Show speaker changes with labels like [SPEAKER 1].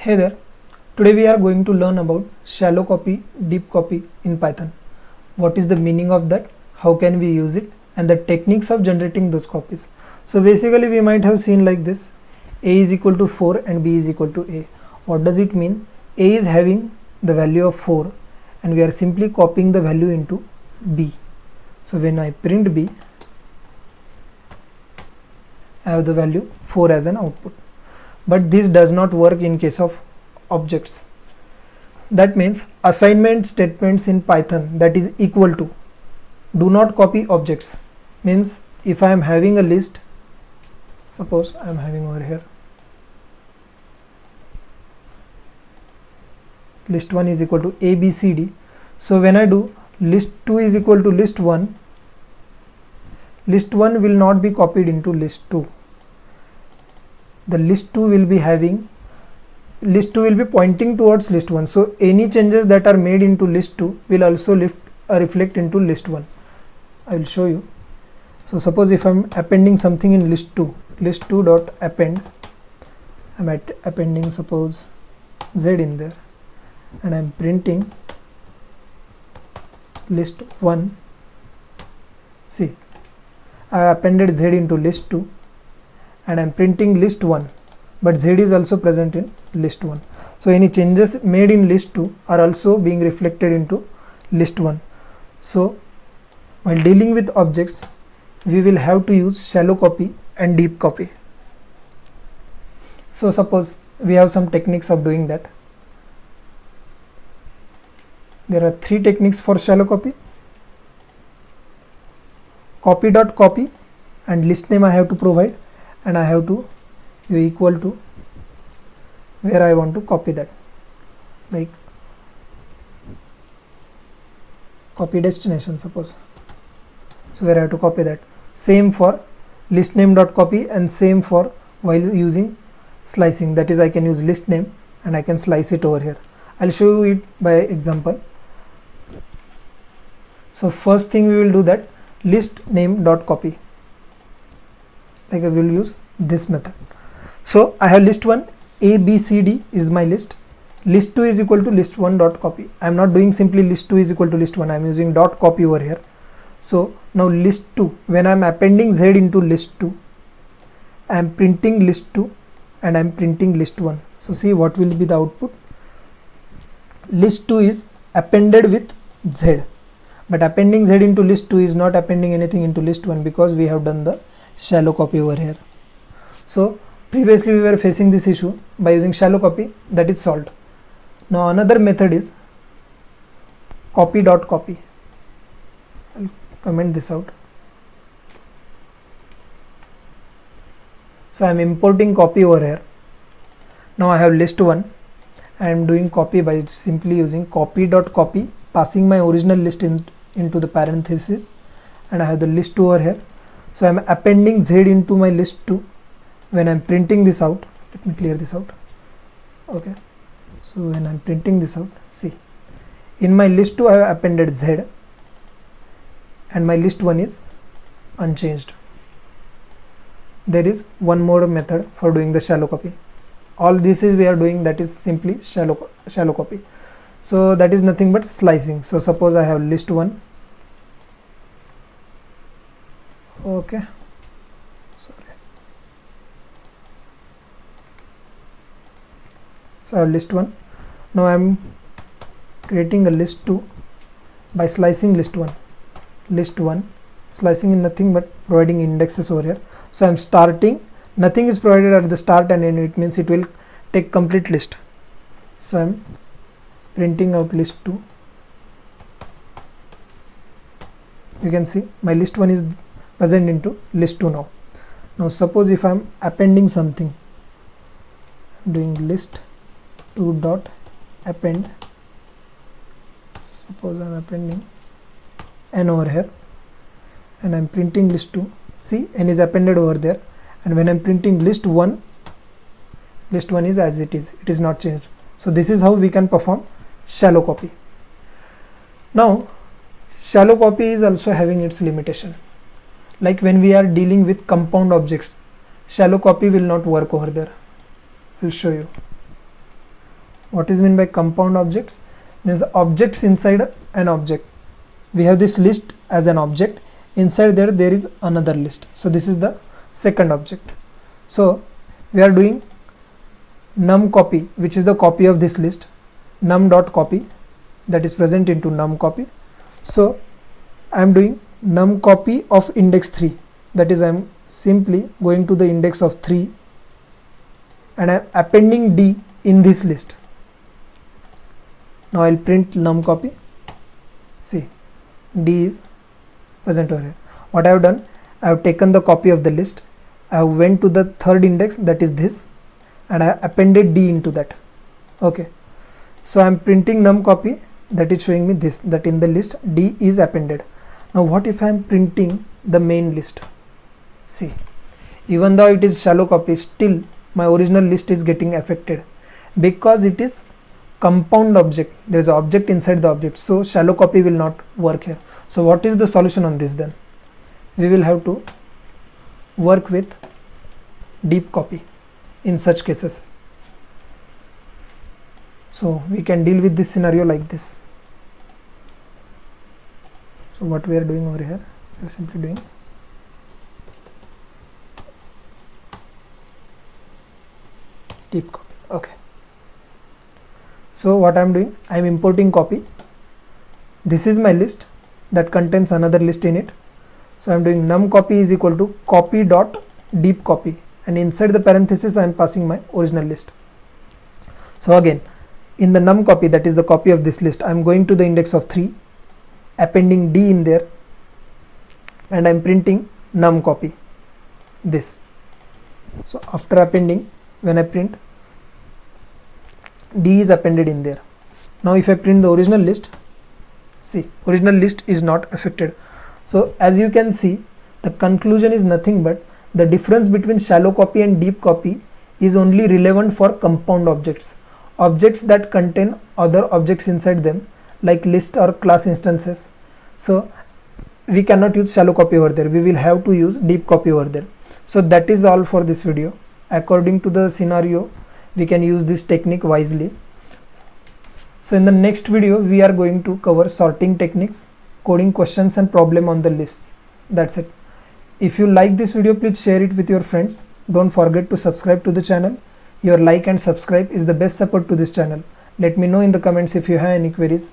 [SPEAKER 1] Hey there, today we are going to learn about shallow copy, deep copy in Python. What is the meaning of that, how can we use it, and the techniques of generating those copies. So basically we might have seen like this, a is equal to 4 and b is equal to a. What does it mean? A is having the value of 4 and we are simply copying the value into b. So when I print b, I have the value 4 as an output. But this does not work in case of objects. That means assignment statements in Python that is equal to do not copy objects. Means if I am having a list, suppose I am having over here list 1 is equal to a b c d. So when I do list 2 is equal to list 1, list 1 will not be copied into list 2. The list 2 will be pointing towards list 1. So any changes that are made into list 2 will also reflect into list 1. I will show you. So suppose if I am appending something in list 2, list 2 dot append, I am appending suppose z in there, and I am printing list 1. See, I appended z into list 2 and I am printing list 1, but z is also present in list 1. So any changes made in list 2 are also being reflected into list 1. So while dealing with objects, we will have to use shallow copy and deep copy. So suppose we have some techniques of doing that. There are 3 techniques for shallow copy. Copy.copy and list name I have to provide, and I have to equal to where I want to copy that, like copy destination suppose. So where I have to copy that. Same for list name dot copy, and same for while using slicing, that is I can use list name and I can slice it over here. I'll show you it by example. So first thing we will do that list name dot copy, like I will use this method. So I have list 1, a b c d is my list. List 2 is equal to list 1 dot copy. I am not doing simply list 2 is equal to list 1, I am using dot copy over here. So now list 2, when I am appending z into list 2, I am printing list 2 and I am printing list 1. So see what will be the output. List 2 is appended with z, but appending z into list 2 is not appending anything into list 1 because we have done the shallow copy over here. So previously we were facing this issue by using shallow copy, that is solved. Now another method is copy.copy. I'll comment this out. So I am importing copy over here. Now I have list 1. I am doing copy by simply using copy.copy, passing my original list into the parenthesis, and I have the list 2 over here. So I am appending z into my list 2. When I am printing this out, let me clear this out. Okay, so when I am printing this out, see, in my list 2 I have appended z and my list 1 is unchanged. There is one more method for doing the shallow copy. All this is we are doing, that is simply shallow copy. So that is nothing but slicing. So suppose I have list 1. Okay, sorry. So I have list 1. Now I am creating a list 2 by slicing list 1. List 1, slicing is nothing but providing indexes over here. So I am starting, nothing is provided at the start and end, it means it will take complete list. So I am printing out list 2. You can see my list 1 is present into list 2 now. Now suppose if I am appending something, I am doing list 2 dot append. Suppose I am appending n over here and I am printing list 2. See, n is appended over there, and when I am printing list 1, list 1 is as it is not changed. So this is how we can perform shallow copy. Now shallow copy is also having its limitation. Like when we are dealing with compound objects, shallow copy will not work over there. I'll show you. What is meant by compound objects? Means objects inside an object. We have this list as an object, inside there is another list, so this is the second object. So we are doing num copy, which is the copy of this list, num dot copy, that is present into num copy. So I am doing num copy of index 3, that is I am simply going to the index of 3 and I am appending D in this list. Now I will print num copy. See, D is present over here. What I have done, I have taken the copy of the list, I have went to the third index, that is this, and I appended D into that. Okay, so I am printing num copy, that is showing me this, that in the list D is appended. Now what if I am printing the main list? See, even though it is shallow copy, still my original list is getting affected because it is compound object. There is an object inside the object, so shallow copy will not work here. So what is the solution on this then? We will have to work with deep copy in such cases. So we can deal with this scenario like this. So what we are doing over here, we are simply doing deep copy. Okay, so what I am doing, I am importing copy. This is my list that contains another list in it. So I am doing num copy is equal to copy dot deep copy, and inside the parenthesis I am passing my original list. So again, in the num copy, that is the copy of this list, I am going to the index of 3, appending D in there, and I am printing num copy, this. So after appending, when I print, D is appended in there. Now if I print the original list, see, original list is not affected. So as you can see, the conclusion is nothing but the difference between shallow copy and deep copy is only relevant for compound objects, objects that contain other objects inside them, like list or class instances. So we cannot use shallow copy over there, we will have to use deep copy over there. So that is all for this video. According to the scenario, we can use this technique wisely. So in the next video, we are going to cover sorting techniques, coding questions and problem on the lists. That's it. If you like this video, please share it with your friends. Don't forget to subscribe to the channel. Your like and subscribe is the best support to this channel. Let me know in the comments if you have any queries.